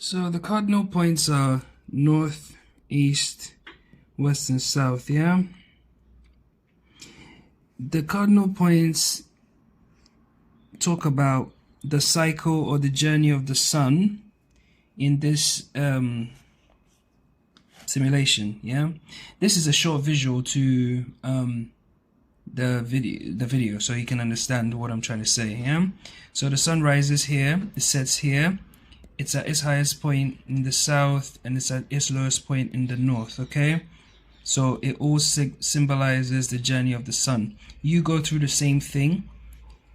So the cardinal points are north, east, west, and south, yeah? The cardinal points talk about the cycle or the journey of the sun in this simulation, yeah? This is a short visual to the video so you can understand what I'm trying to say, yeah? So the sun rises here, it sets here, it's at its highest point in the south and it's at its lowest point in the north, okay? So it all symbolizes the journey of the sun. You go through the same thing.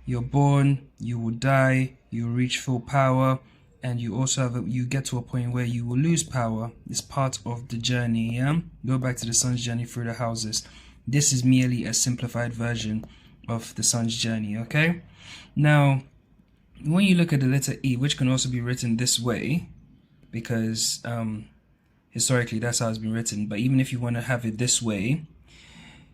You're born, you will die, you reach full power, and you also have you get to a point where you will lose power. It's part of the journey, yeah? Go back to the sun's journey through the houses. This is merely a simplified version of the sun's journey, okay? Now, when you look at the letter E, which can also be written this way, because historically that's how it's been written, but even if you want to have it this way,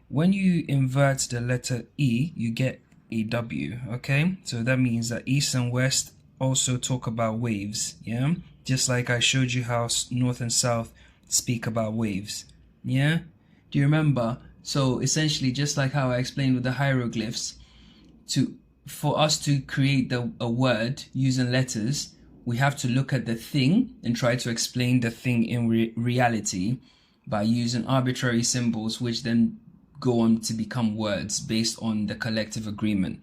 when you invert the letter E, you get a W, okay? So that means that east and west also talk about waves, yeah? Just like I showed you how north and south speak about waves, yeah? Do you remember? So essentially, just like how I explained with the hieroglyphs, for us to create a word using letters, we have to look at the thing and try to explain the thing in reality by using arbitrary symbols, which then go on to become words based on the collective agreement.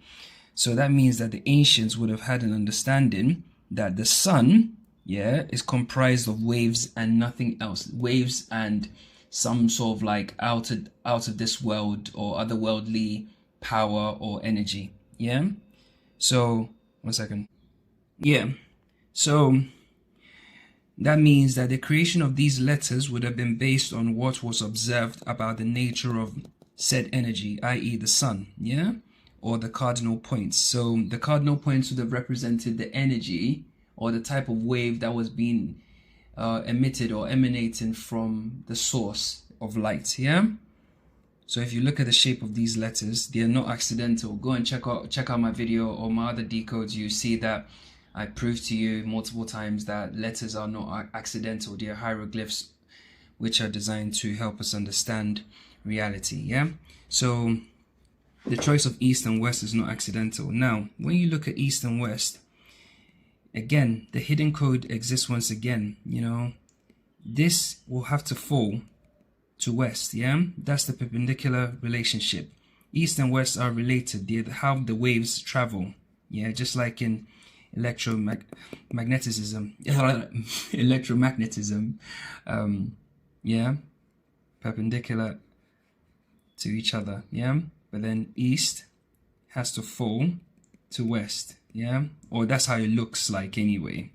So that means that the ancients would have had an understanding that the sun, yeah, is comprised of waves and nothing else. Waves and some sort of like out of this world or otherworldly power or energy, yeah? So, one second. Yeah, so that means that the creation of these letters would have been based on what was observed about the nature of said energy, i.e. the sun, yeah? Or the cardinal points. So the cardinal points would have represented the energy or the type of wave that was being emitted or emanating from the source of light, yeah? So if you look at the shape of these letters, they are not accidental. Go and check out my video or my other decodes. You see that I proved to you multiple times that letters are not accidental. They are hieroglyphs which are designed to help us understand reality, yeah? So the choice of east and west is not accidental. Now, when you look at east and west, again, the hidden code exists once again, you know? This will have to fall to west, yeah? That's the perpendicular relationship. East and west are related. They're how the waves travel, yeah? Just like in electromagnetism, yeah? Perpendicular to each other, yeah? But then east has to fall to west, yeah? Or that's how it looks like anyway.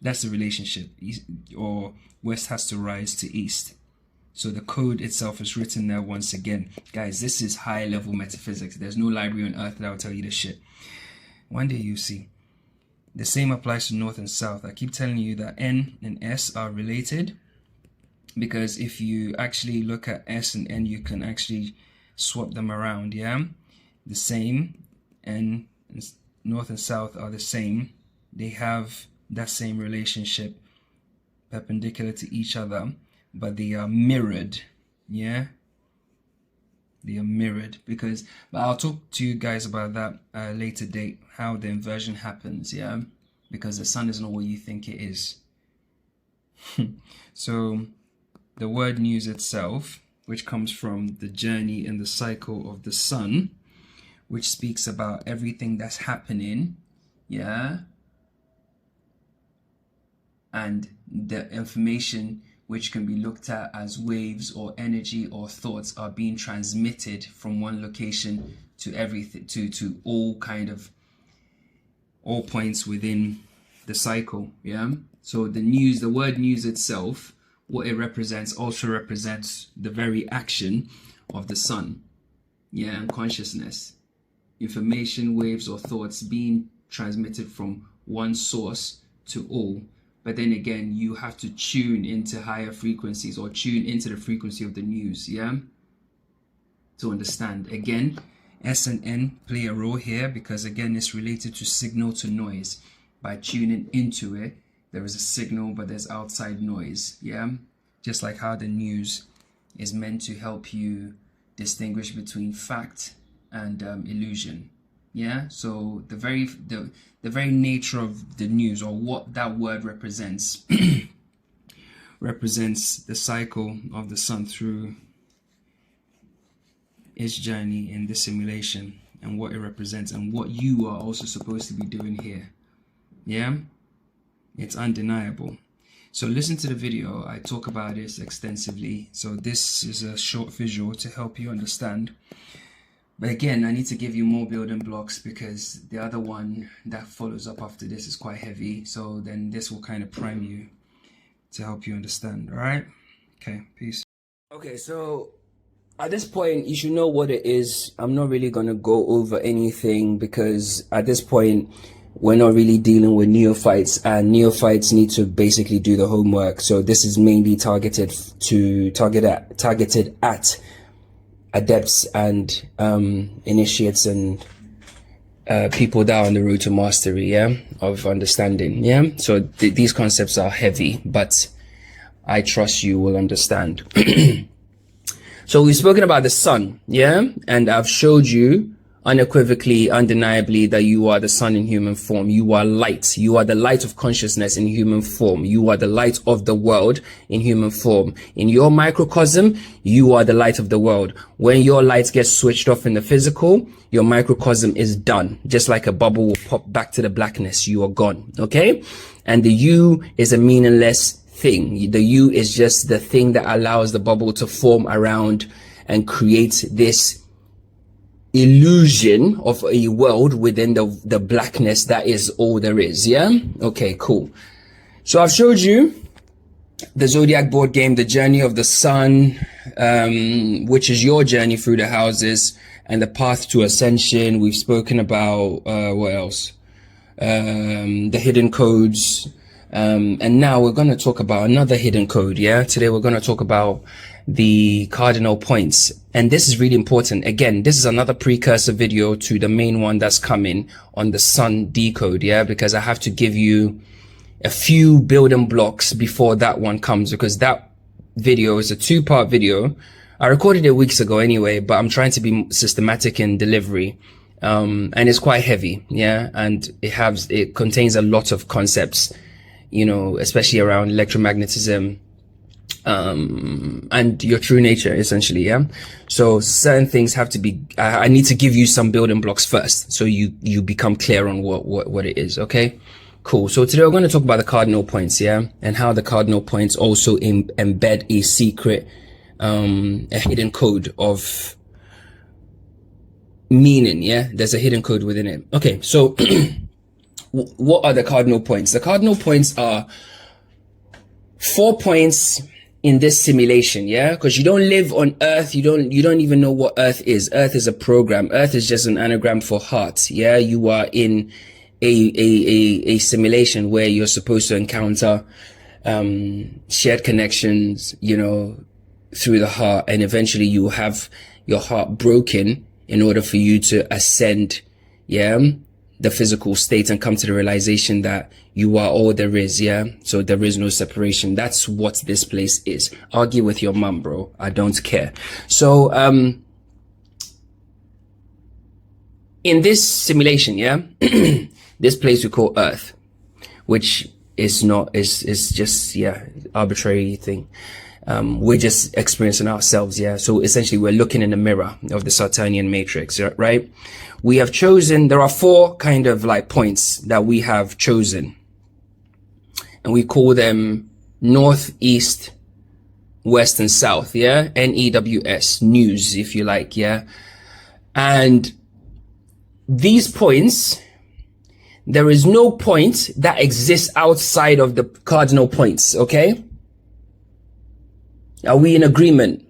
That's the relationship. East, or west has to rise to east. So the code itself is written there once again. Guys, this is high level metaphysics. There's no library on earth that will tell you this shit. One day you see. The same applies to north and south. I keep telling you that N and S are related, because if you actually look at S and N, you can actually swap them around, yeah? The same, and north and south are the same. They have that same relationship, perpendicular to each other, but they are mirrored, yeah? They are mirrored, but I'll talk to you guys about that at a later date, how the inversion happens, yeah? Because the sun is not what you think it is. So the word news itself, which comes from the journey and the cycle of the sun, which speaks about everything that's happening, yeah? And the information which can be looked at as waves or energy or thoughts are being transmitted from one location to everything, to all points within the cycle, yeah? So the word news itself, what it represents also represents the very action of the sun, yeah, and consciousness. Information, waves, or thoughts being transmitted from one source to all. But then again, you have to tune into higher frequencies or tune into the frequency of the news, yeah? To understand. Again, S and N play a role here because, again, it's related to signal to noise. By tuning into it, there is a signal, but there's outside noise. Yeah, just like how the news is meant to help you distinguish between fact and illusion. Yeah, so the very nature of the news, or what that word represents, represents the cycle of the sun through its journey in this simulation, and what it represents, and what you are also supposed to be doing here. Yeah, it's undeniable. So listen to the video. I talk about this extensively. So this is a short visual to help you understand. But again, I need to give you more building blocks, because the other one that follows up after this is quite heavy. So then this will kind of prime you to help you understand. All right? Okay, peace. Okay, so at this point, you should know what it is. I'm not really going to go over anything, because at this point, we're not really dealing with neophytes, and neophytes need to basically do the homework. So this is mainly targeted at adepts and initiates and people that are on the road to mastery, yeah, of understanding. Yeah, so these concepts are heavy, but I trust you will understand. So we've spoken about the sun, yeah, and I've showed you unequivocally, undeniably, that you are the sun in human form. You are light. You are the light of consciousness in human form. You are the light of the world in human form. In your microcosm, you are the light of the world. When your light gets switched off in the physical, your microcosm is done. Just like a bubble will pop back to the blackness, you are gone. Okay? And the you is a meaningless thing. The you is just the thing that allows the bubble to form around and create this illusion of a world within the blackness that is all there is. Yeah, okay, cool. So I've showed you the zodiac board game, the journey of the sun, which is your journey through the houses, and the path to ascension. We've spoken about what else, the hidden codes, and now we're going to talk about another hidden code. Yeah, today we're going to talk about the cardinal points, and this is really important. Again, this is another precursor video to the main one that's coming on the sun decode. Yeah, because I have to give you a few building blocks before that one comes, because that video is a two-part video. I recorded it weeks ago anyway, but I'm trying to be systematic in delivery, and it's quite heavy. Yeah, and it contains a lot of concepts, you know, especially around electromagnetism, and your true nature, essentially. Yeah, so certain things have to be, I need to give you some building blocks first, so you become clear on what it is. Okay, cool. So today we're going to talk about the cardinal points, yeah, and how the cardinal points also embed a secret, a hidden code of meaning. Yeah, there's a hidden code within it. Okay, so what are the cardinal points? The cardinal points are 4 points in this simulation, yeah, because you don't live on Earth. You don't even know what Earth is. Earth is a program. Earth is just an anagram for heart. Yeah, you are in a simulation where you're supposed to encounter shared connections, you know, through the heart, and eventually you will have your heart broken in order for you to ascend, yeah, the physical state and come to the realization that you are all there is. Yeah, so there is no separation. That's what this place is. Argue with your mum, bro, I don't care. So in this simulation, yeah, this place we call Earth, which is just, yeah, arbitrary thing. We're just experiencing ourselves. Yeah, so essentially we're looking in the mirror of the Saturnian matrix, right? We have chosen, there are 4 kind of like points that we have chosen, and we call them north, east, west, and south. Yeah, NEWS, news, if you like. Yeah, and these points, there is no point that exists outside of the cardinal points. Okay, are we in agreement?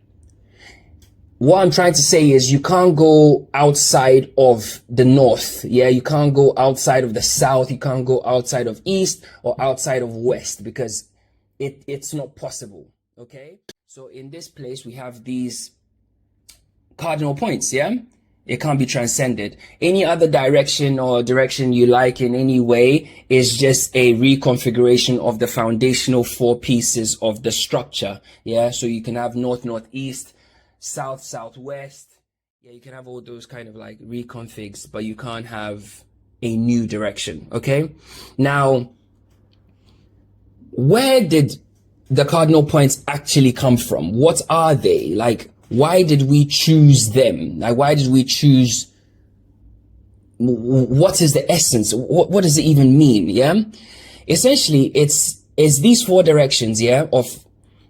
What I'm trying to say is you can't go outside of the north. Yeah, you can't go outside of the south. You can't go outside of east or outside of west, because it's not possible. Okay, so in this place we have these cardinal points. Yeah, It can't be transcended. Any other direction or direction you like in any way is just a reconfiguration of the foundational four pieces of the structure. Yeah, so you can have north, northeast, south, southwest. Yeah, you can have all those kind of like reconfigs, but you can't have a new direction. Okay, now where did the cardinal points actually come from? What are they? Like, why did we choose them? Like, why did we choose? What is the essence? What does it even mean? Yeah, essentially, it's these four directions. Yeah, of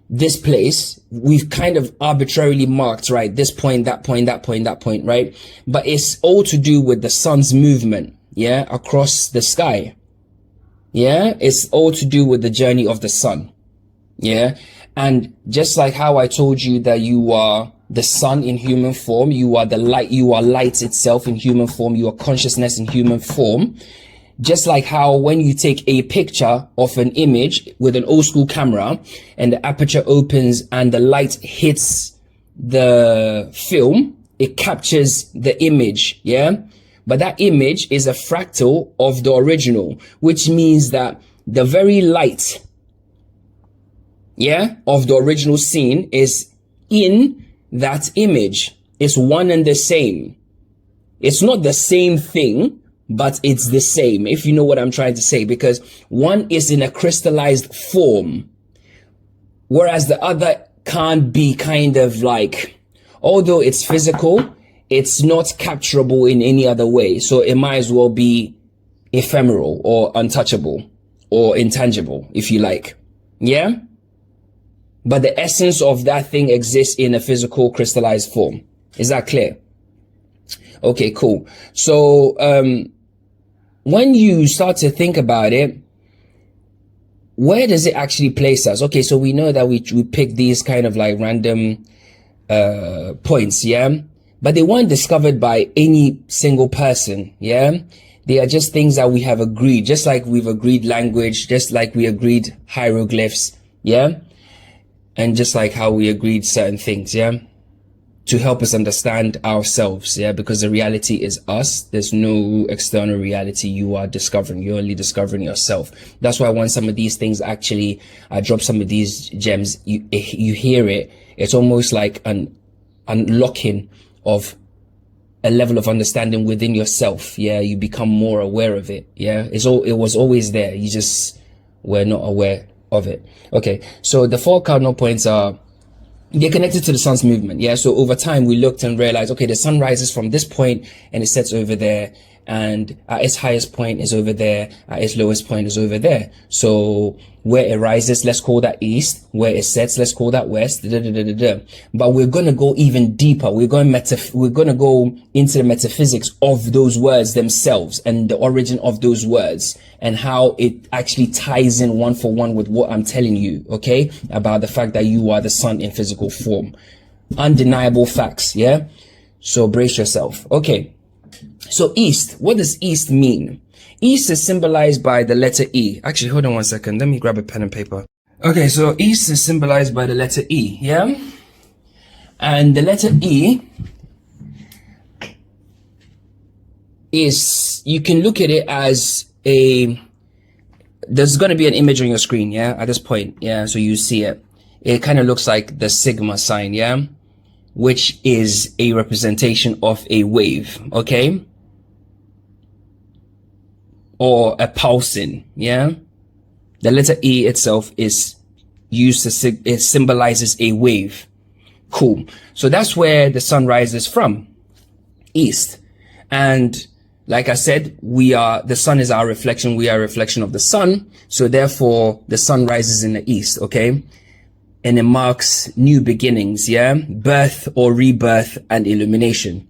this place. We've kind of arbitrarily marked, right? This point, that point, that point, that point, right? But it's all to do with the sun's movement. Yeah, across the sky. Yeah, it's all to do with the journey of the sun. Yeah, and just like how I told you that you are the sun in human form, you are the light, you are light itself in human form, you are consciousness in human form. Just like how when you take a picture of an image with an old school camera and the aperture opens and the light hits the film, it captures the image, yeah? But that image is a fractal of the original, which means that the very light, yeah, of the original scene is in that image. It's one and the same. It's not the same thing, but it's the same, if you know what I'm trying to say, because one is in a crystallized form, whereas the other can't be kind of like, although it's physical, it's not capturable in any other way. So it might as well be ephemeral or untouchable or intangible, if you like. Yeah? But the essence of that thing exists in a physical crystallized form. Is that clear? Okay, cool. So, when you start to think about it, where does it actually place us? Okay, so we know that we pick these kind of like random, points, yeah? But they weren't discovered by any single person, yeah? They are just things that we have agreed, just like we've agreed language, just like we agreed hieroglyphs, yeah? And just like how we agreed certain things, yeah? To help us understand ourselves, yeah? Because the reality is us. There's no external reality you are discovering. You're only discovering yourself. That's why when some of these things actually, I drop some of these gems, you hear it, it's almost like an unlocking of a level of understanding within yourself. Yeah, you become more aware of it. Yeah, it was always there. You just were not aware of it. Okay, so the four cardinal points are, they're connected to the sun's movement. Yeah, so over time we looked and realized, okay, the sun rises from this point and it sets over there, and at its highest point is over there, at its lowest point is over there. So where it rises, let's call that east. Where it sets, let's call that west. But we're gonna go even deeper. We're gonna go into the metaphysics of those words themselves and the origin of those words and how it actually ties in one for one with what I'm telling you, okay? About the fact that you are the sun in physical form. Undeniable facts, yeah? So brace yourself. Okay. So east, what does east mean? East is symbolized by the letter E. Actually, hold on one second. Let me grab a pen and paper. Okay, so east is symbolized by the letter E, yeah? And the letter E is, you can look at it as there's going to be an image on your screen, yeah? At this point, yeah? So you see it. It kind of looks like the sigma sign, yeah? Which is a representation of a wave, okay? Or a pulsing, yeah? The letter E itself is used to, it symbolizes a wave. Cool. So that's where the sun rises from, east. And like I said, the sun is our reflection. We are a reflection of the sun. So therefore, the sun rises in the east, okay? And it marks new beginnings, yeah? Birth or rebirth and illumination.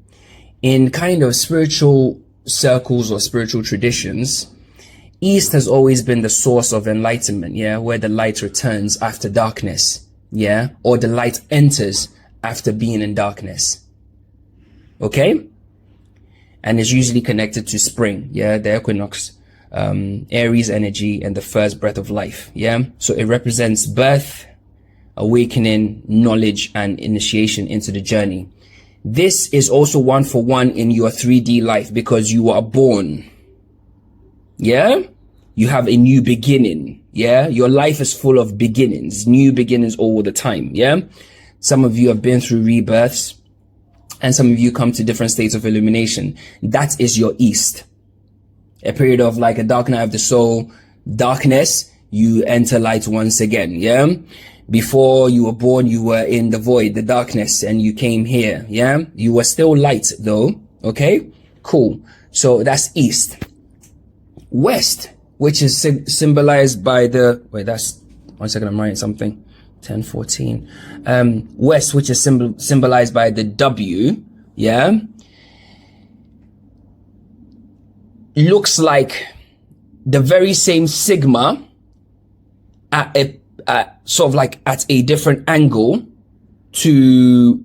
In kind of spiritual circles or spiritual traditions, east has always been the source of enlightenment, yeah? Where the light returns after darkness, yeah? Or the light enters after being in darkness, okay? And is usually connected to spring, yeah? The equinox, Aries energy and the first breath of life, yeah? So it represents birth, awakening, knowledge, and initiation into the journey. This is also 1 for 1 in your 3D life because you are born. Yeah? You have a new beginning. Yeah? Your life is full of beginnings, new beginnings all the time. Yeah? Some of you have been through rebirths and some of you come to different states of illumination. That is your East. A period of like a dark night of the soul, darkness, you enter light once again. Yeah? Before you were born, you were in the void, the darkness, and you came here. Yeah? You were still light though. Okay? Cool. So that's East. West, which is symbolized by the, wait, that's, 1 second, I'm writing something. 10, 14. West, which is symbolized by the W. Yeah? Looks like the very same sigma at sort of like at a different angle to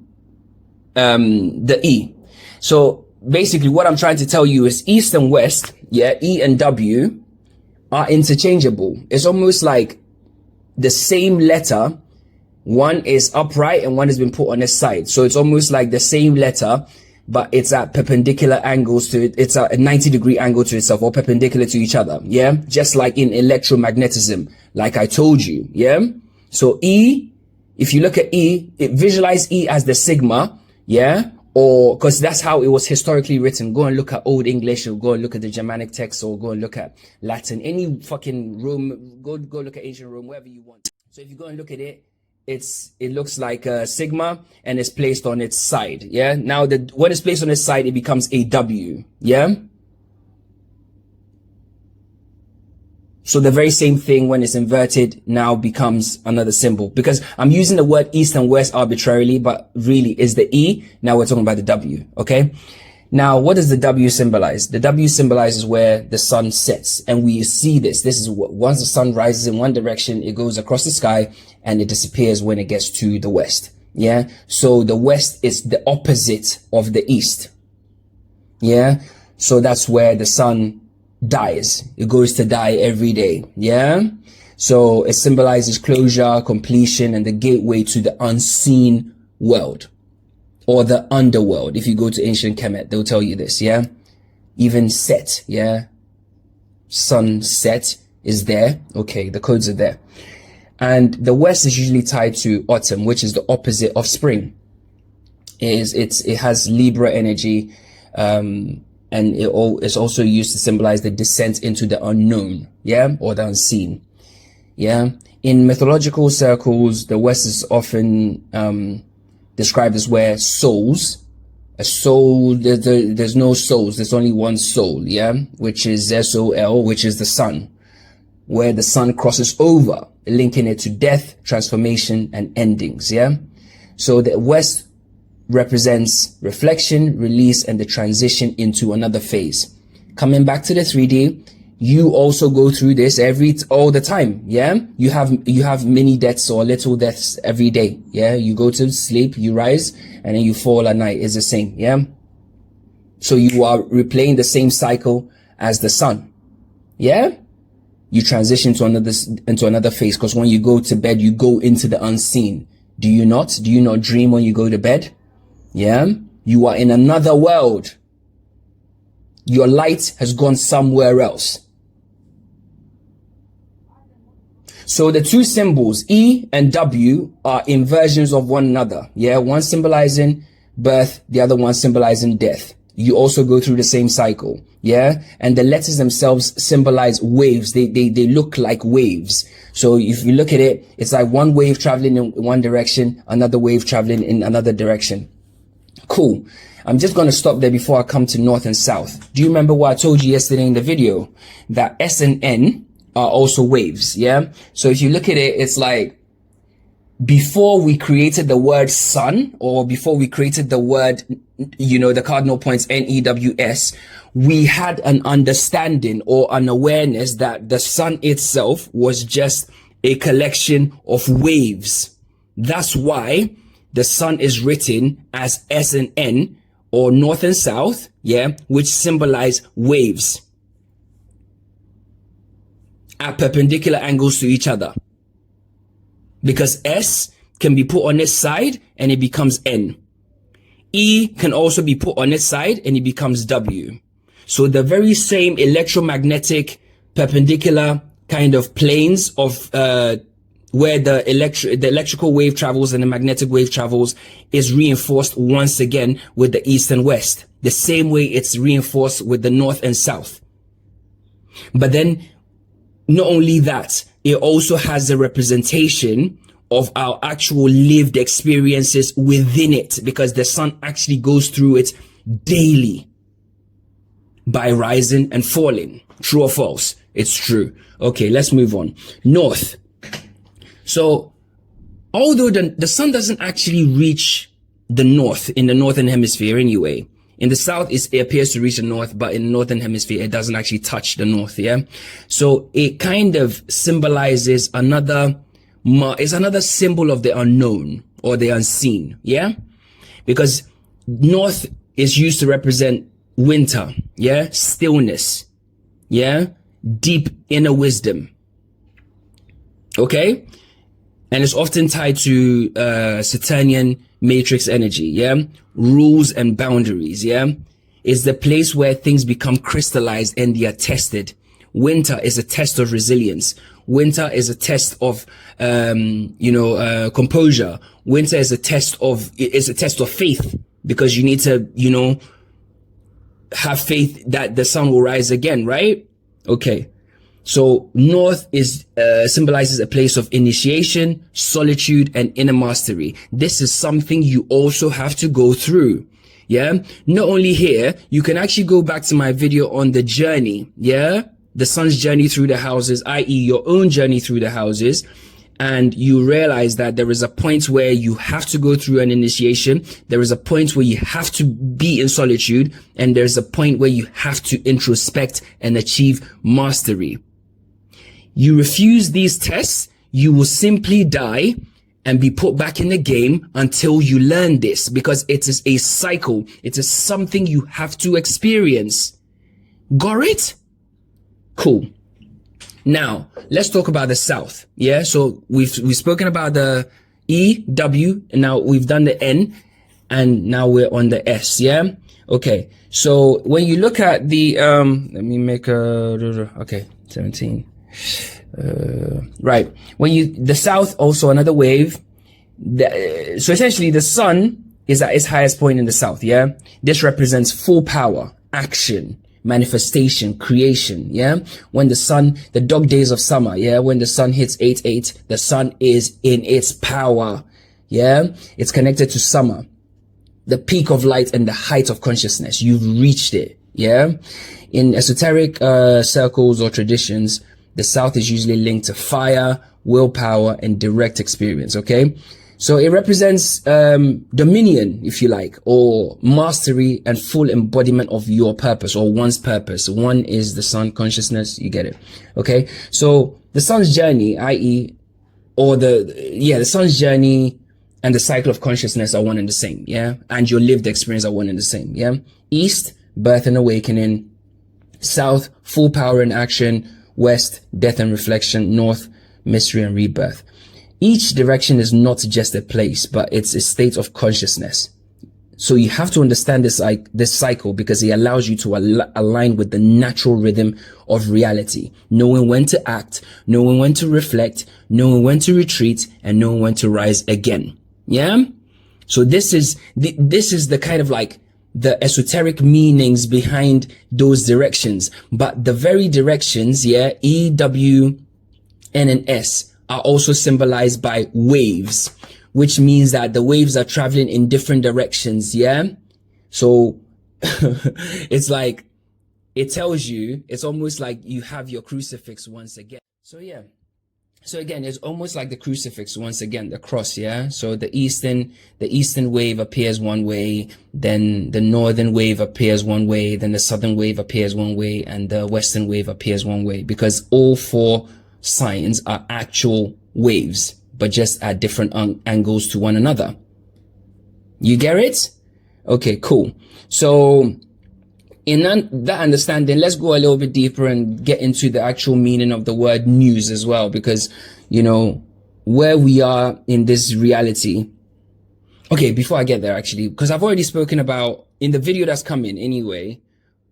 the E. So basically what I'm trying to tell you is East and West, yeah, E and W are interchangeable. It's almost like the same letter. One is upright and one has been put on its side. So it's almost like the same letter, but it's at perpendicular angles to it. It's at a 90-degree angle to itself or perpendicular to each other. Yeah. Just like in electromagnetism, like I told you. Yeah. So E, if you look at E, visualize E as the sigma. Yeah. Or because that's how it was historically written. Go and look at Old English or go and look at the Germanic text or go and look at Latin, any fucking Rome, go look at ancient Rome, wherever you want. So if you go and look at it, it looks like a sigma and it's placed on its side. Yeah. Now when it's placed on its side, it becomes a W. Yeah. So the very same thing when it's inverted now becomes another symbol, because I'm using the word East and West arbitrarily, but really is the E. Now we're talking about the W. Okay. Now, what does the W symbolize? The W symbolizes where the sun sets. And we see this. This is what, once the sun rises in one direction, it goes across the sky and it disappears when it gets to the west. Yeah. So the west is the opposite of the east. Yeah. So that's where the sun dies. It goes to die every day. Yeah. So it symbolizes closure, completion, and the gateway to the unseen world or the underworld. If you go to ancient Kemet, they'll tell you this. Yeah. Even set. Yeah. Sunset is there. Okay. The codes are there. And the west is usually tied to autumn, which is the opposite of spring. It has Libra energy, and it's also used to symbolize the descent into the unknown, yeah, or the unseen, yeah. In mythological circles, the West is often described as where souls, a soul, there's no souls, there's only one soul, yeah, which is SOL, which is the sun, where the sun crosses over, linking it to death, transformation, and endings, yeah. So the West represents reflection, release, and the transition into another phase. Coming back to the 3D, you also go through this all the time. Yeah. You have mini deaths or little deaths every day. Yeah. You go to sleep, you rise, and then you fall at night. It's the same. Yeah. So you are replaying the same cycle as the sun. Yeah. You transition to another phase, because when you go to bed, you go into the unseen. Do you not dream when you go to bed? Yeah. You are in another world. Your light has gone somewhere else. So the two symbols, E and W, are inversions of one another. Yeah. One symbolizing birth, the other one symbolizing death. You also go through the same cycle. Yeah. And the letters themselves symbolize waves. They look like waves. So if you look at it, it's like one wave traveling in one direction, another wave traveling in another direction. Cool. I'm just going to stop there before I come to north and south. Do you remember what I told you yesterday in the video? That S and N are also waves. Yeah. So if you look at it, it's like before we created the word sun, or before we created the word, the cardinal points NEWS, we had an understanding or an awareness that the sun itself was just a collection of waves. That's why the sun is written as S and N, or north and south, yeah, which symbolize waves at perpendicular angles to each other. Because S can be put on its side and it becomes N. E can also be put on its side and it becomes W. So the very same electromagnetic perpendicular kind of planes of where the electrical wave travels and the magnetic wave travels is reinforced once again with the east and west. The same way it's reinforced with the north and south. But then not only that, it also has a representation of our actual lived experiences within it, because the sun actually goes through it daily by rising and falling. True or false? It's true. Okay, let's move on. North. So although the sun doesn't actually reach the north in the northern hemisphere anyway, in the south it appears to reach the north, but in the northern hemisphere it doesn't actually touch the north. Yeah, so it kind of symbolizes it's another symbol of the unknown or the unseen. Yeah, because north is used to represent winter. Yeah, stillness. Yeah, deep inner wisdom. Okay, and it's often tied to Saturnian matrix energy. Yeah, rules and boundaries. Yeah, is the place where things become crystallized and they are tested. Winter is a test of resilience. Winter is a test of composure. Winter is a test of faith, because you need to have faith that the sun will rise again, right? Okay. So north is symbolizes a place of initiation, solitude, and inner mastery. This is something you also have to go through. Yeah. Not only here, you can actually go back to my video on the journey. Yeah. The sun's journey through the houses, i.e. your own journey through the houses. And you realize that there is a point where you have to go through an initiation. There is a point where you have to be in solitude. And there's a point where you have to introspect and achieve mastery. You refuse these tests, you will simply die and be put back in the game until you learn this, because it is a cycle. It is something you have to experience. Got it? Cool. Now, let's talk about the south. Yeah, so we've spoken about the E, W, and now we've done the N, and now we're on the S. Yeah. Okay. So when you look at the let me make a 17. Right. When the south, also another wave. So essentially the sun is at its highest point in the south. Yeah. This represents full power, action, manifestation, creation. Yeah. When the dog days of summer. Yeah. When the sun hits 8/8, the sun is in its power. Yeah. It's connected to summer, the peak of light and the height of consciousness. You've reached it. Yeah. In esoteric circles or traditions, the south is usually linked to fire, willpower, and direct experience. Okay. So it represents dominion, if you like, or mastery and full embodiment of your purpose or one's purpose. One is the sun consciousness. You get it. Okay. So the sun's journey, i.e., the sun's journey and the cycle of consciousness are one and the same. Yeah. And your lived experience are one and the same. Yeah. East, birth and awakening. South, full power and action. West, death and reflection. North, mystery and rebirth. Each direction is not just a place, but it's a state of consciousness. So you have to understand this cycle, because it allows you to align with the natural rhythm of reality, knowing when to act, knowing when to reflect, knowing when to retreat, and knowing when to rise again. Yeah. So this is the kind of like the esoteric meanings behind those directions. But the very directions, yeah, E, W, N, and S are also symbolized by waves, which means that the waves are traveling in different directions. Yeah. So it's like, it tells you, it's almost like you have your crucifix once again. So yeah. So again, it's almost like the crucifix once again, the cross. Yeah. So the eastern wave appears one way, then the northern wave appears one way, then the southern wave appears one way, and the western wave appears one way, because all four signs are actual waves, but just at different angles to one another. You get it? Okay, cool. So in that understanding, let's go a little bit deeper and get into the actual meaning of the word news as well, because, where we are in this reality Okay, before I get there, actually, because I've already spoken about in the video that's coming anyway,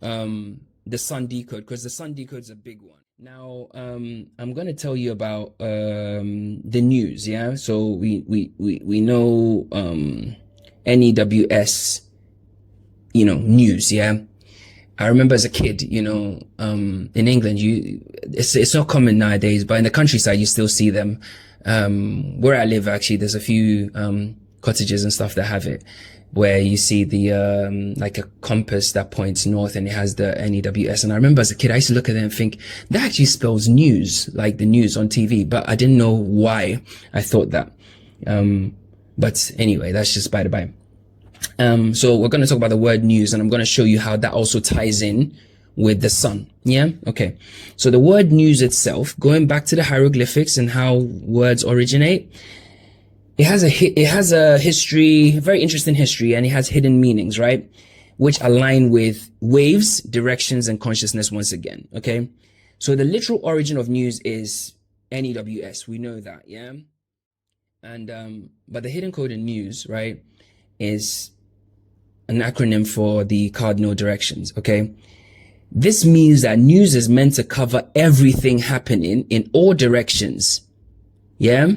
the sun decode, because the sun decode is a big one. Now, I'm gonna tell you about the news. Yeah, so we know NEWS, news. Yeah, I remember as a kid, in England, it's not common nowadays, but in the countryside you still see them. Where I live, actually, there's a few cottages and stuff that have it, where you see the like a compass that points north and it has the NEWS. And I remember as a kid, I used to look at it and think that actually spells news, like the news on TV, but I didn't know why I thought that. But anyway, that's just by the by. So we're going to talk about the word news, and I'm going to show you how that also ties in with the sun. Yeah. Okay. So the word news itself, going back to the hieroglyphics and how words originate, it has a history, very interesting history, and it has hidden meanings, right? Which align with waves, directions, and consciousness once again. Okay. So the literal origin of news is NEWS. We know that. Yeah. And, but the hidden code in news, right, is an acronym for the cardinal directions. Okay. This means that news is meant to cover everything happening in all directions. Yeah.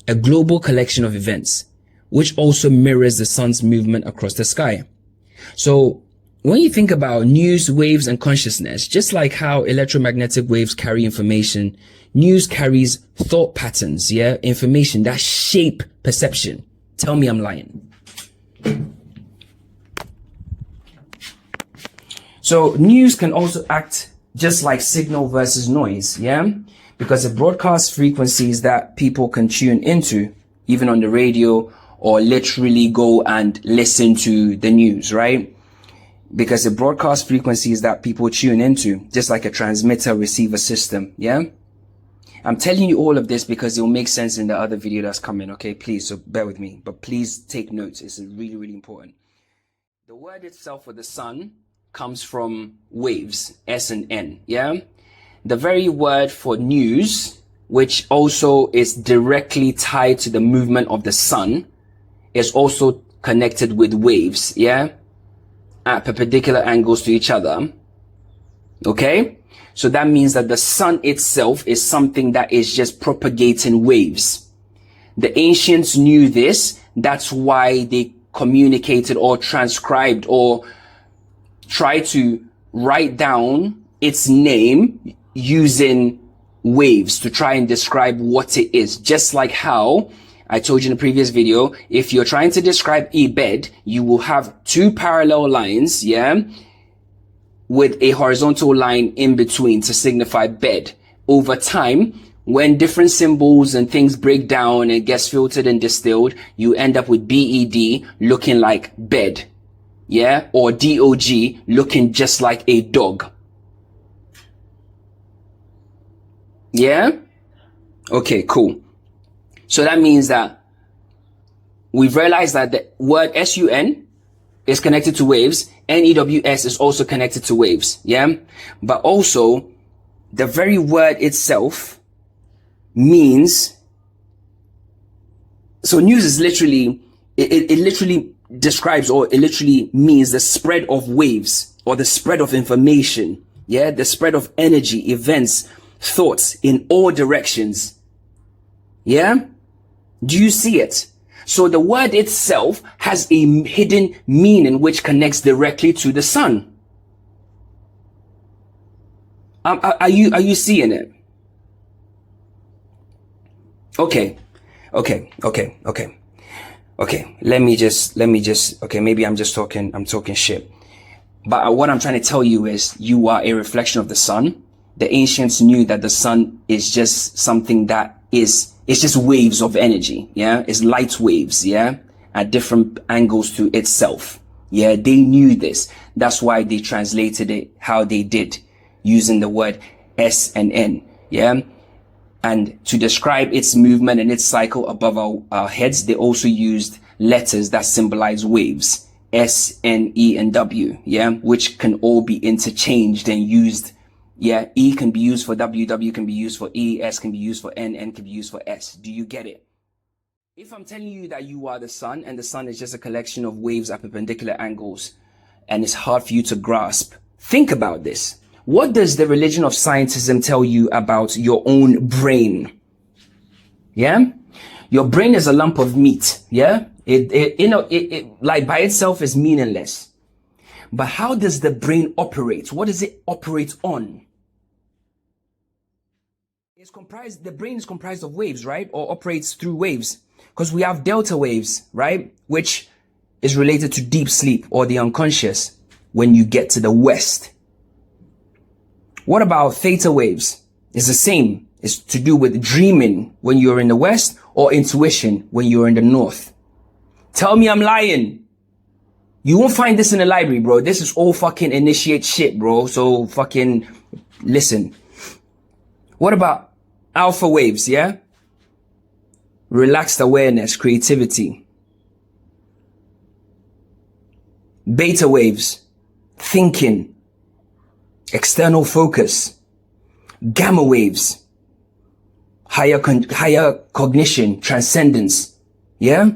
A global collection of events, which also mirrors the sun's movement across the sky. So when you think about news, waves, and consciousness, just like how electromagnetic waves carry information, news carries thought patterns, yeah, information that shape perception. Tell me I'm lying. So news can also act just like signal versus noise, yeah? Because it broadcasts frequencies that people can tune into, even on the radio, or literally go and listen to the news, right? Because it broadcasts frequencies that people tune into, just like a transmitter receiver system, yeah? I'm telling you all of this because it will make sense in the other video that's coming, okay? Please, so bear with me, but please take notes. It's really, really important. The word itself for the sun comes from waves, S and N, yeah? The very word for news, which also is directly tied to the movement of the sun, is also connected with waves, yeah? At perpendicular angles to each other. Okay? So that means that the sun itself is something that is just propagating waves. The ancients knew this. That's why they communicated or transcribed or tried to write down its name using waves to try and describe what it is. Just like how I told you in the previous video, if you're trying to describe a bed, you will have two parallel lines, yeah, with a horizontal line in between to signify bed. Over time, when different symbols and things break down and gets filtered and distilled, you end up with BED looking like bed, yeah, or DOG looking just like a dog. Yeah? Okay, cool. So that means that we've realized that the word SUN is connected to waves. NEWS is also connected to waves. Yeah? But also, the very word itself means, so news is literally, it literally describes, or it literally means the spread of waves or the spread of information. Yeah? The spread of energy, events, thoughts in all directions. Yeah? Do you see it? So the word itself has a hidden meaning which connects directly to the sun. Are you seeing it? Okay. Let me just, okay, maybe I'm talking shit. But what I'm trying to tell you is you are a reflection of the sun. The ancients knew that the sun is just something that it's just waves of energy. Yeah. It's light waves. Yeah. At different angles to itself. Yeah. They knew this. That's why they translated it how they did, using the word S and N. Yeah. And to describe its movement and its cycle above our heads, they also used letters that symbolize waves. S, N, E, and W. Yeah. Which can all be interchanged and used. Yeah, E can be used for W, W can be used for E, S can be used for N, N can be used for S. Do you get it? If I'm telling you that you are the sun and the sun is just a collection of waves at perpendicular angles and it's hard for you to grasp, think about this. What does the religion of scientism tell you about your own brain? Yeah? Your brain is a lump of meat. Yeah? It like by itself is meaningless. But how does the brain operate? What does it operate on? The brain is comprised of waves, right? Or operates through waves. Because we have delta waves, right? Which is related to deep sleep or the unconscious when you get to the west. What about theta waves? It's the same. It's to do with dreaming when you're in the west or intuition when you're in the north. Tell me I'm lying. You won't find this in the library, bro. This is all fucking initiate shit, bro. So fucking listen. What about alpha waves, yeah? Relaxed awareness, creativity. Beta waves, thinking, external focus. Gamma waves, higher cognition, transcendence. Yeah?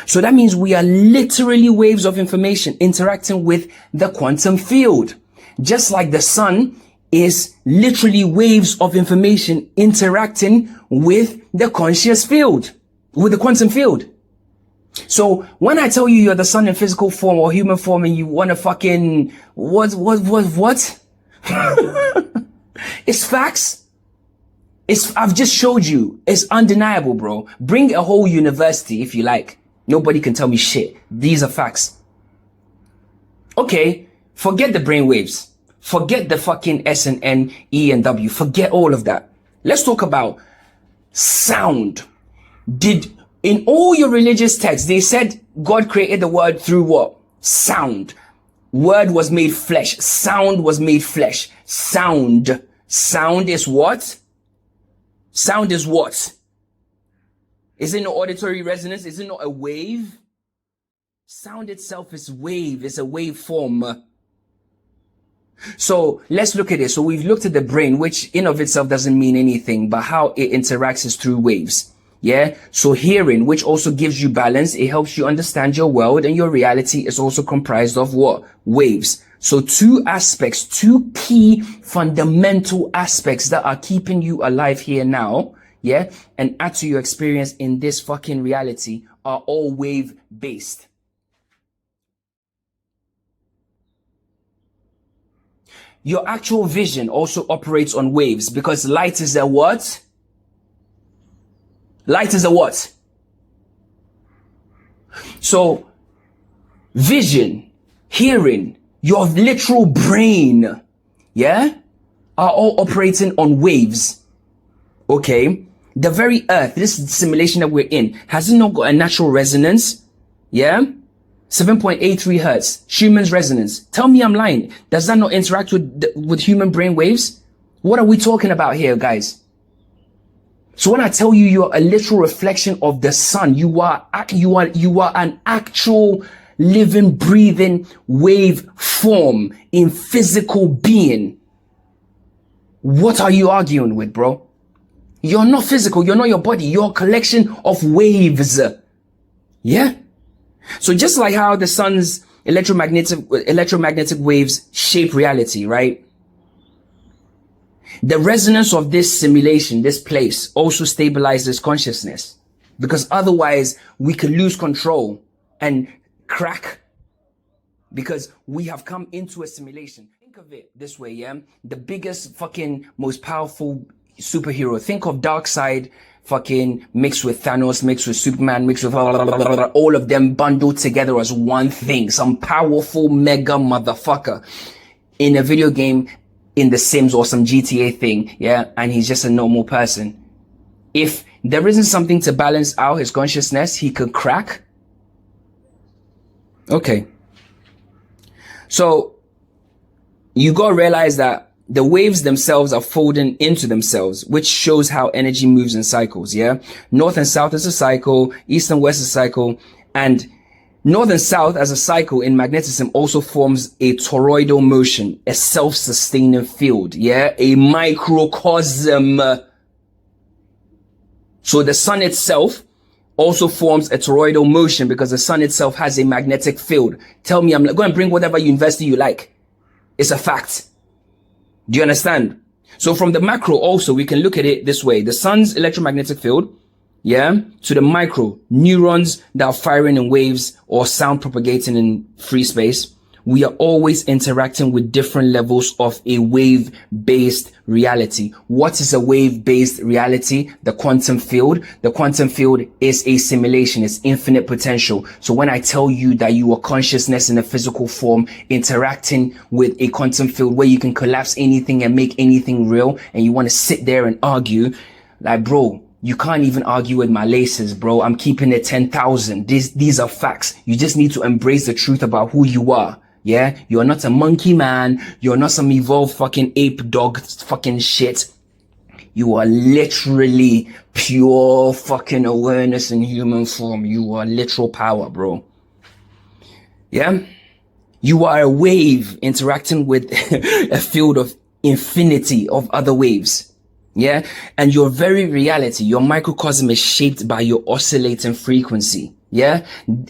So that means we are literally waves of information interacting with the quantum field. Just like the sun is literally waves of information interacting with the conscious field, with the quantum field. So when I tell you you're the sun in physical form or human form and you want to fucking, what? It's facts. I've just showed you. It's undeniable, bro. Bring a whole university if you like. Nobody can tell me shit. These are facts. Okay, forget the brain waves. Forget the fucking S and N, E and W. Forget all of that. Let's talk about sound. In all your religious texts, they said God created the word through what? Sound. Word was made flesh. Sound was made flesh. Sound. Sound is what? Sound is what? Is it not auditory resonance? Is it not a wave? Sound itself is wave. It's a waveform. So let's look at it. So we've looked at the brain, which in of itself doesn't mean anything, but how it interacts is through waves. Yeah. So hearing, which also gives you balance. It helps you understand your world, and your reality is also comprised of what? Waves. So two aspects, two key fundamental aspects that are keeping you alive here now. Yeah. And add to your experience in this fucking reality are all wave based. Your actual vision also operates on waves because light is a what? Light is a what? So vision, hearing, your literal brain, yeah, are all operating on waves. Okay. The very earth, this simulation that we're in, has it not got a natural resonance? Yeah. 7.83 hertz, Schumann's resonance. Tell me I'm lying. Does that not interact with human brain waves? What are we talking about here, guys? So when I tell you you're a literal reflection of the sun, you are an actual living, breathing wave form in physical being. What are you arguing with, bro? You're not physical. You're not your body. You're a collection of waves. Yeah? So just like how the sun's electromagnetic waves shape reality, right? The resonance of this simulation, this place, also stabilizes consciousness, because otherwise we could lose control and crack, because we have come into a simulation. Think of it this way, yeah? The biggest fucking most powerful superhero. Think of Darkseid fucking mixed with Thanos, mixed with Superman, mixed with all of them bundled together as one thing. Some powerful mega motherfucker in a video game, in The Sims or some GTA thing, yeah? And he's just a normal person. If there isn't something to balance out his consciousness, he could crack. Okay. So you gotta realize that the waves themselves are folding into themselves, which shows how energy moves in cycles, yeah? North and south is a cycle, east and west is a cycle, and north and south as a cycle in magnetism also forms a toroidal motion, a self-sustaining field, yeah? A microcosm. So the sun itself also forms a toroidal motion because the sun itself has a magnetic field. Tell me, I'm go and bring whatever university you like. It's a fact. Do you understand? So from the macro also, we can look at it this way. The sun's electromagnetic field, yeah, to the micro, neurons that are firing in waves or sound propagating in free space. We are always interacting with different levels of a wave-based reality. What is a wave-based reality? The quantum field. The quantum field is a simulation. It's infinite potential. So when I tell you that you are consciousness in a physical form interacting with a quantum field where you can collapse anything and make anything real, and you want to sit there and argue, like, bro, you can't even argue with my laces, bro. I'm keeping it 10,000. These are facts. You just need to embrace the truth about who you are. Yeah, you're not a monkey man. You're not some evolved fucking ape dog fucking shit. You are literally pure fucking awareness in human form. You are literal power, bro. Yeah, you are a wave interacting with a field of infinity of other waves. Yeah, and your very reality, your microcosm is shaped by your oscillating frequency. Yeah,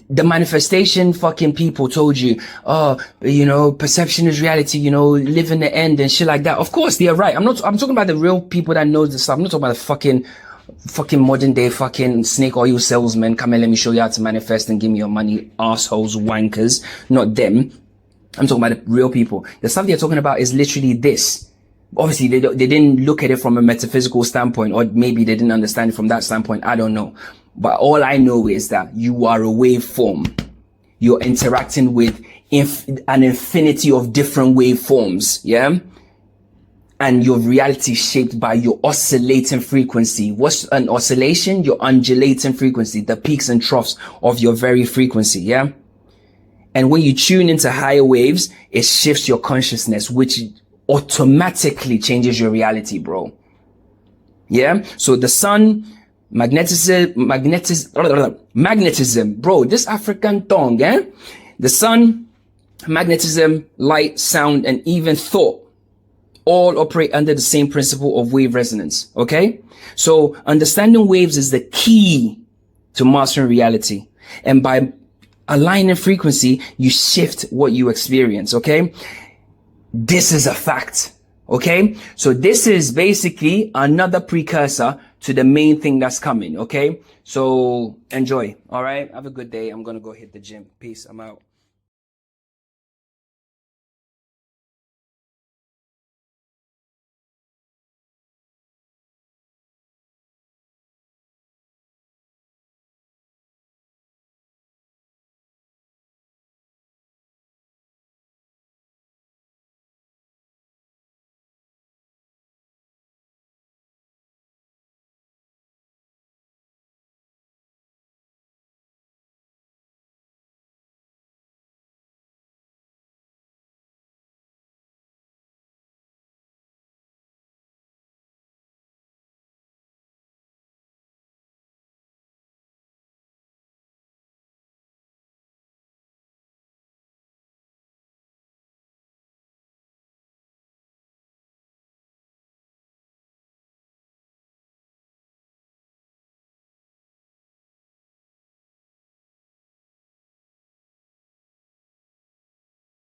the manifestation fucking people told you, oh, you know, perception is reality, you know, live in the end and shit like that. Of course, they're right. I'm talking about the real people that know this stuff. I'm not talking about the fucking modern day fucking snake oil salesmen. Come and let me show you how to manifest and give me your money, assholes, wankers. Not them. I'm talking about the real people. The stuff they're talking about is literally this. Obviously, they didn't look at it from a metaphysical standpoint, or maybe they didn't understand it from that standpoint. I don't know. But all I know is that you are a waveform. You're interacting with an infinity of different waveforms. Yeah. And your reality is shaped by your oscillating frequency. What's an oscillation? Your undulating frequency, the peaks and troughs of your very frequency. Yeah. And when you tune into higher waves, it shifts your consciousness, which automatically changes your reality, bro. Yeah. So the sun, magnetism, bro, this African tongue, eh? The sun, magnetism, light, sound, and even thought all operate under the same principle of wave resonance. Okay. So understanding waves is the key to mastering reality. And by aligning frequency, you shift what you experience. Okay. This is a fact. Okay. So this is basically another precursor to the main thing that's coming. Okay. So enjoy. All right. Have a good day. I'm going to go hit the gym. Peace. I'm out.